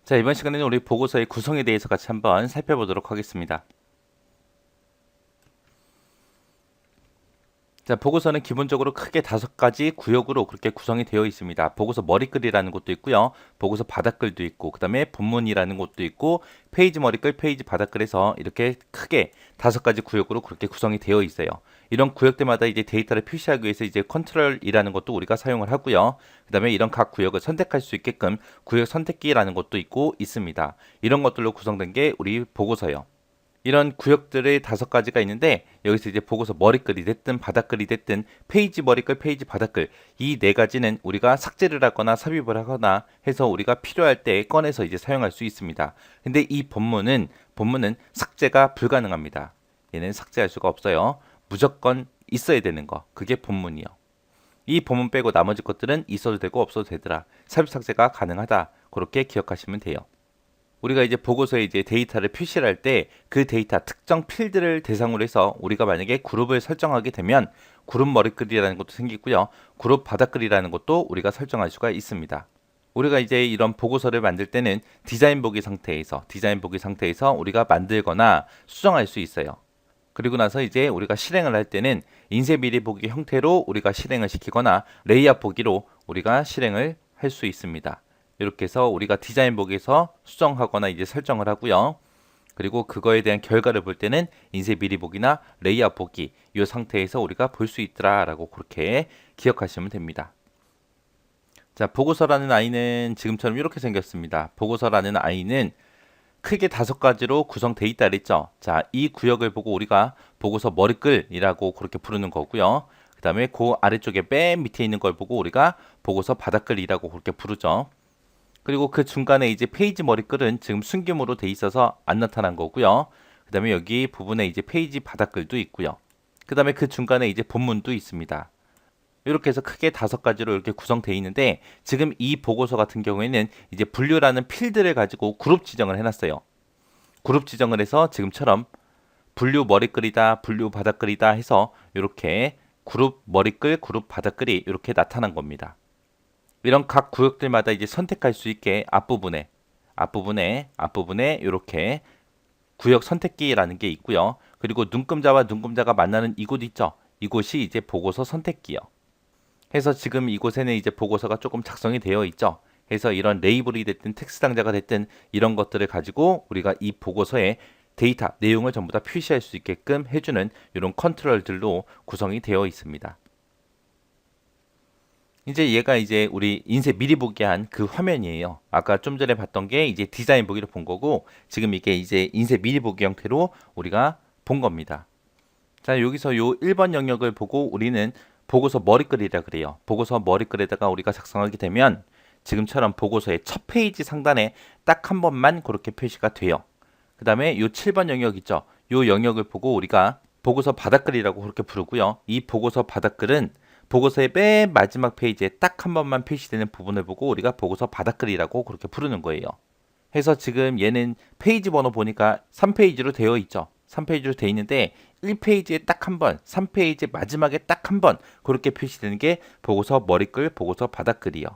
자, 이번 시간에는 우리 보고서의 구성에 대해서 같이 한번 살펴보도록 하겠습니다. 자, 보고서는 기본적으로 크게 5가지 구역으로 그렇게 구성이 되어 있습니다. 보고서 머리글이라는 것도 있고요. 보고서 바닥글도 있고, 그 다음에 본문이라는 것도 있고, 페이지 머리글, 페이지 바닥글에서 이렇게 크게 5가지 구역으로 그렇게 구성이 되어 있어요. 이런 구역들마다 이제 데이터를 표시하기 위해서 이제 컨트롤이라는 것도 우리가 사용을 하고요. 그 다음에 이런 각 구역을 선택할 수 있게끔 구역 선택기라는 것도 있고 있습니다. 이런 것들로 구성된 게 우리 보고서요. 이런 구역들의 5가지가 있는데 여기서 이제 보고서 머리글이 됐든 바닥글이 됐든 페이지 머리글, 페이지 바닥글 이 4가지는 우리가 삭제를 하거나 삽입을 하거나 해서 우리가 필요할 때 꺼내서 이제 사용할 수 있습니다. 근데 이 본문은 삭제가 불가능합니다. 얘는 삭제할 수가 없어요. 무조건 있어야 되는 거. 그게 본문이요. 이 본문 빼고 나머지 것들은 있어도 되고 없어도 되더라. 삽입 삭제가 가능하다. 그렇게 기억하시면 돼요. 우리가 이제 보고서에 이제 데이터를 표시를 할 때 그 데이터 특정 필드를 대상으로 해서 우리가 만약에 그룹을 설정하게 되면 그룹 머리글이라는 것도 생기고요. 그룹 바닥글이라는 것도 우리가 설정할 수가 있습니다. 우리가 이제 이런 보고서를 만들 때는 디자인 보기 상태에서 우리가 만들거나 수정할 수 있어요. 그리고 나서 이제 우리가 실행을 할 때는 인쇄 미리 보기 형태로 우리가 실행을 시키거나 레이아웃 보기로 우리가 실행을 할 수 있습니다. 이렇게 해서 우리가 디자인 보기에서 수정하거나 이제 설정을 하고요. 그리고 그거에 대한 결과를 볼 때는 인쇄 미리 보기나 레이아웃 보기 이 상태에서 우리가 볼 수 있더라라고 그렇게 기억하시면 됩니다. 자, 보고서라는 아이는 지금처럼 이렇게 생겼습니다. 보고서라는 아이는 크게 5가지로 구성되어 있다 그랬죠. 자, 이 구역을 보고 우리가 보고서 머리글이라고 그렇게 부르는 거고요. 그 다음에 그 아래쪽에 맨 밑에 있는 걸 보고 우리가 보고서 바닥글이라고 그렇게 부르죠. 그리고 그 중간에 이제 페이지 머리글은 지금 숨김으로 돼 있어서 안 나타난 거고요. 그 다음에 여기 부분에 이제 페이지 바닥글도 있고요. 그 다음에 그 중간에 이제 본문도 있습니다. 이렇게 해서 크게 5가지로 이렇게 구성되어 있는데 지금 이 보고서 같은 경우에는 이제 분류라는 필드를 가지고 그룹 지정을 해놨어요. 그룹 지정을 해서 지금처럼 분류 머리글이다, 분류 바닥글이다 해서 이렇게 그룹 머리글, 그룹 바닥글이 이렇게 나타난 겁니다. 이런 각 구역들마다 이제 선택할 수 있게 앞부분에 이렇게 구역 선택기라는 게 있고요. 그리고 눈금자와 눈금자가 만나는 이곳 있죠. 이곳이 이제 보고서 선택기요. 해서 지금 이곳에는 이제 보고서가 조금 작성이 되어 있죠. 해서 이런 레이블이 됐든 텍스트 상자가 됐든 이런 것들을 가지고 우리가 이 보고서에 데이터, 내용을 전부 다 표시할 수 있게끔 해주는 이런 컨트롤들로 구성이 되어 있습니다. 이제 얘가 이제 우리 인쇄 미리 보기 한 그 화면이에요. 아까 좀 전에 봤던 게 이제 디자인 보기로 본 거고 지금 이게 이제 인쇄 미리 보기 형태로 우리가 본 겁니다. 자, 여기서 요 1번 영역을 보고 우리는 보고서 머리글이라 그래요. 보고서 머리글에다가 우리가 작성하게 되면 지금처럼 보고서의 첫 페이지 상단에 딱 한 번만 그렇게 표시가 돼요. 그 다음에 요 7번 영역 있죠. 요 영역을 보고 우리가 보고서 바닥글이라고 그렇게 부르고요. 이 보고서 바닥글은 보고서의 맨 마지막 페이지에 딱 한 번만 표시되는 부분을 보고 우리가 보고서 바닥글이라고 그렇게 부르는 거예요. 해서 지금 얘는 페이지 번호 보니까 3페이지로 되어 있죠. 3페이지로 되어 있는데 1페이지에 딱 한 번, 3페이지 마지막에 딱 한 번 그렇게 표시되는 게 보고서 머리글, 보고서 바닥글이요.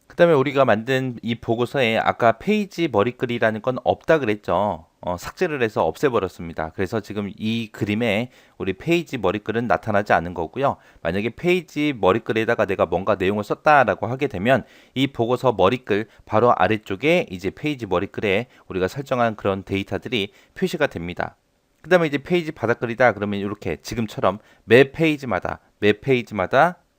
그 다음에 우리가 만든 이 보고서에 아까 페이지 머리글이라는 건 없다 그랬죠. 삭제를 해서 없애버렸습니다. 그래서 지금 이 그림에 우리 페이지 머리글은 나타나지 않은 거고요. 만약에 페이지 머리글에다가 내가 뭔가 내용을 썼다라고 하게 되면 이 보고서 머리글 바로 아래쪽에 이제 페이지 머리글에 우리가 설정한 그런 데이터들이 표시가 됩니다. 그 다음에 이제 페이지 바닥글이다 그러면 이렇게 지금처럼 매 페이지마다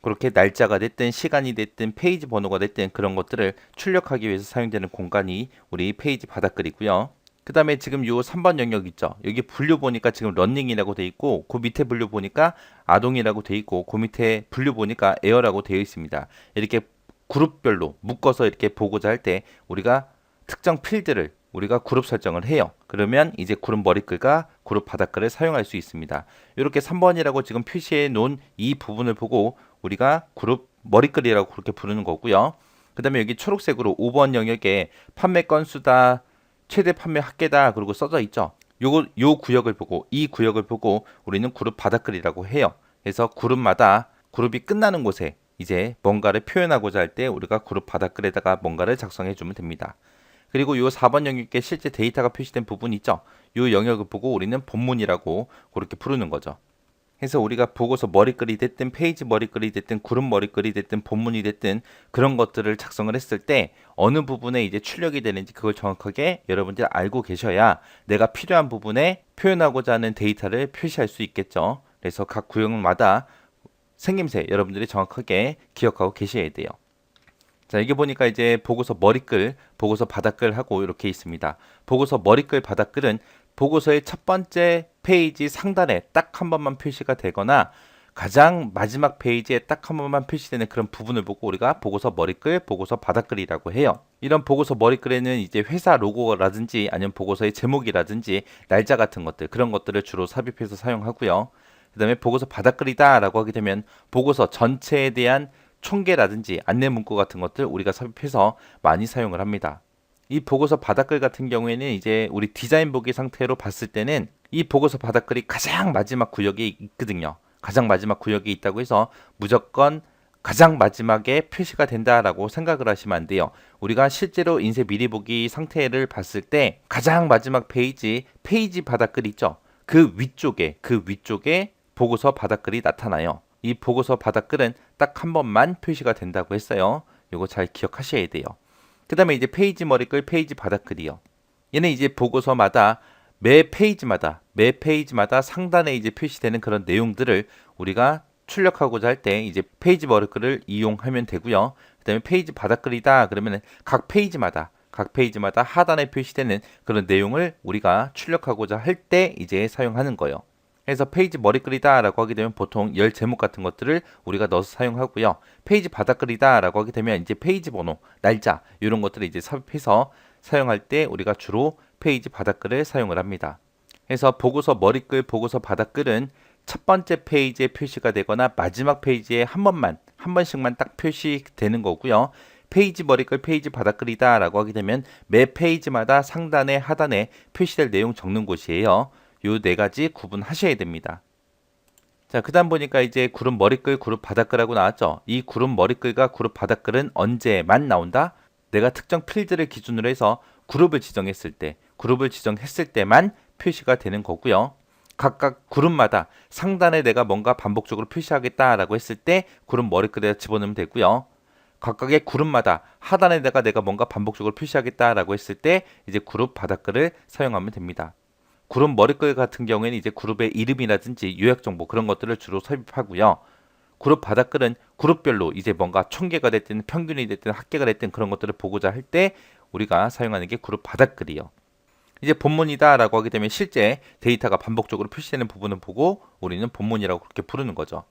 그렇게 날짜가 됐든 시간이 됐든 페이지 번호가 됐든 그런 것들을 출력하기 위해서 사용되는 공간이 우리 페이지 바닥글이고요. 그 다음에 지금 요 3번 영역 있죠. 여기 분류 보니까 지금 러닝이라고 돼 있고 그 밑에 분류 보니까 아동이라고 돼 있고 그 밑에 분류 보니까 에어라고 되어 있습니다. 이렇게 그룹별로 묶어서 이렇게 보고자 할 때 우리가 특정 필드를 우리가 그룹 설정을 해요. 그러면 이제 그룹 머리글과 그룹 바닥글을 사용할 수 있습니다. 이렇게 3번이라고 지금 표시해 놓은 이 부분을 보고 우리가 그룹 머리글이라고 그렇게 부르는 거고요. 그 다음에 여기 초록색으로 5번 영역에 판매 건수다, 최대 판매 합계다 그리고 써져 있죠. 요 구역을 보고 이 구역을 보고 우리는 그룹 바닥글이라고 해요. 그래서 그룹마다 그룹이 끝나는 곳에 이제 뭔가를 표현하고자 할 때 우리가 그룹 바닥글에다가 뭔가를 작성해 주면 됩니다. 그리고 요 4번 영역에 실제 데이터가 표시된 부분이 있죠. 요 영역을 보고 우리는 본문이라고 그렇게 부르는 거죠. 그래서 우리가 보고서 머리글이 됐든 페이지 머리글이 됐든 그룹 머리글이 됐든 본문이 됐든 그런 것들을 작성을 했을 때 어느 부분에 이제 출력이 되는지 그걸 정확하게 여러분들이 알고 계셔야 내가 필요한 부분에 표현하고자 하는 데이터를 표시할 수 있겠죠. 그래서 각 구역마다 생김새 여러분들이 정확하게 기억하고 계셔야 돼요. 자, 여기 보니까 이제 보고서 머리글, 보고서 바닥글 하고 이렇게 있습니다. 보고서 머리글, 바닥글은 보고서의 첫 번째 페이지 상단에 딱 한 번만 표시가 되거나 가장 마지막 페이지에 딱 한 번만 표시되는 그런 부분을 보고 우리가 보고서 머리글, 보고서 바닥글이라고 해요. 이런 보고서 머리글에는 이제 회사 로고라든지 아니면 보고서의 제목이라든지 날짜 같은 것들, 그런 것들을 주로 삽입해서 사용하고요. 그 다음에 보고서 바닥글이다 라고 하게 되면 보고서 전체에 대한 총계라든지 안내 문구 같은 것들 우리가 삽입해서 많이 사용을 합니다. 이 보고서 바닥글 같은 경우에는 이제 우리 디자인 보기 상태로 봤을 때는 이 보고서 바닥글이 가장 마지막 구역에 있거든요. 가장 마지막 구역에 있다고 해서 무조건 가장 마지막에 표시가 된다라고 생각을 하시면 안 돼요. 우리가 실제로 인쇄 미리 보기 상태를 봤을 때 가장 마지막 페이지 바닥글 있죠. 그 위쪽에 보고서 바닥글이 나타나요. 이 보고서 바닥글은 딱 한 번만 표시가 된다고 했어요. 요거 잘 기억하셔야 돼요. 그 다음에 이제 페이지 머리글, 페이지 바닥글이요. 얘는 이제 보고서마다 매 페이지마다 상단에 이제 표시되는 그런 내용들을 우리가 출력하고자 할 때 이제 페이지 머리글을 이용하면 되고요. 그 다음에 페이지 바닥글이다 그러면 각 페이지마다 하단에 표시되는 그런 내용을 우리가 출력하고자 할 때 이제 사용하는 거예요. 그래서 페이지 머리글이다 라고 하게 되면 보통 열 제목 같은 것들을 우리가 넣어서 사용하고요. 페이지 바닥글이다 라고 하게 되면 이제 페이지 번호, 날짜 이런 것들을 이제 삽입해서 사용할 때 우리가 주로 페이지 바닥글을 사용을 합니다. 그래서 보고서 머리글, 보고서 바닥글은 첫 번째 페이지에 표시가 되거나 마지막 페이지에 한 번씩만 딱 표시되는 거고요. 페이지 머리글, 페이지 바닥글이다 라고 하게 되면 매 페이지마다 상단에 하단에 표시될 내용 적는 곳이에요. 요 네 가지 구분하셔야 됩니다. 자, 그 다음 보니까 이제 그룹 머리글, 그룹 바닥글하고 나왔죠. 이 그룹 머리글과 그룹 바닥글은 언제만 나온다? 내가 특정 필드를 기준으로 해서 그룹을 지정했을 때만 표시가 되는 거고요. 각각 그룹마다 상단에 내가 뭔가 반복적으로 표시하겠다라고 했을 때 그룹 머리글에다 집어넣으면 되고요. 각각의 그룹마다 하단에다가 내가 뭔가 반복적으로 표시하겠다라고 했을 때 이제 그룹 바닥글을 사용하면 됩니다. 그룹 머리글 같은 경우에는 이제 그룹의 이름이라든지 요약 정보 그런 것들을 주로 삽입하고요. 그룹 바닥글은 그룹별로 이제 뭔가 총계가 됐든 평균이 됐든 합계가 됐든 그런 것들을 보고자 할 때 우리가 사용하는 게 그룹 바닥글이요. 이제 본문이다 라고 하게 되면 실제 데이터가 반복적으로 표시되는 부분을 보고 우리는 본문이라고 그렇게 부르는 거죠.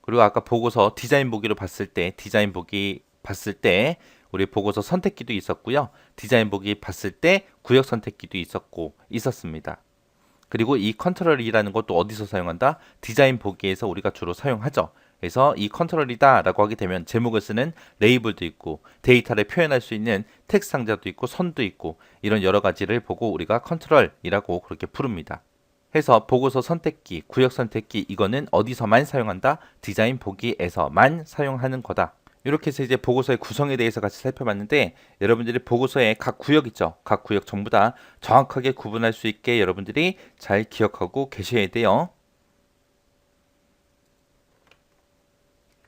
그리고 아까 보고서 디자인 보기로 봤을 때 우리 보고서 선택기도 있었고요. 디자인 보기 봤을 때 구역 선택기도 있었습니다. 그리고 이 컨트롤이라는 것도 어디서 사용한다? 디자인 보기에서 우리가 주로 사용하죠. 그래서 이 컨트롤이다 라고 하게 되면 제목을 쓰는 레이블도 있고 데이터를 표현할 수 있는 텍스트 상자도 있고 선도 있고 이런 여러 가지를 보고 우리가 컨트롤이라고 그렇게 부릅니다. 해서 보고서 선택기, 구역 선택기 이거는 어디서만 사용한다? 디자인 보기에서만 사용하는 거다. 이렇게 해서 이제 보고서의 구성에 대해서 같이 살펴봤는데 여러분들이 보고서의 각 구역 있죠. 각 구역 전부 다 정확하게 구분할 수 있게 여러분들이 잘 기억하고 계셔야 돼요.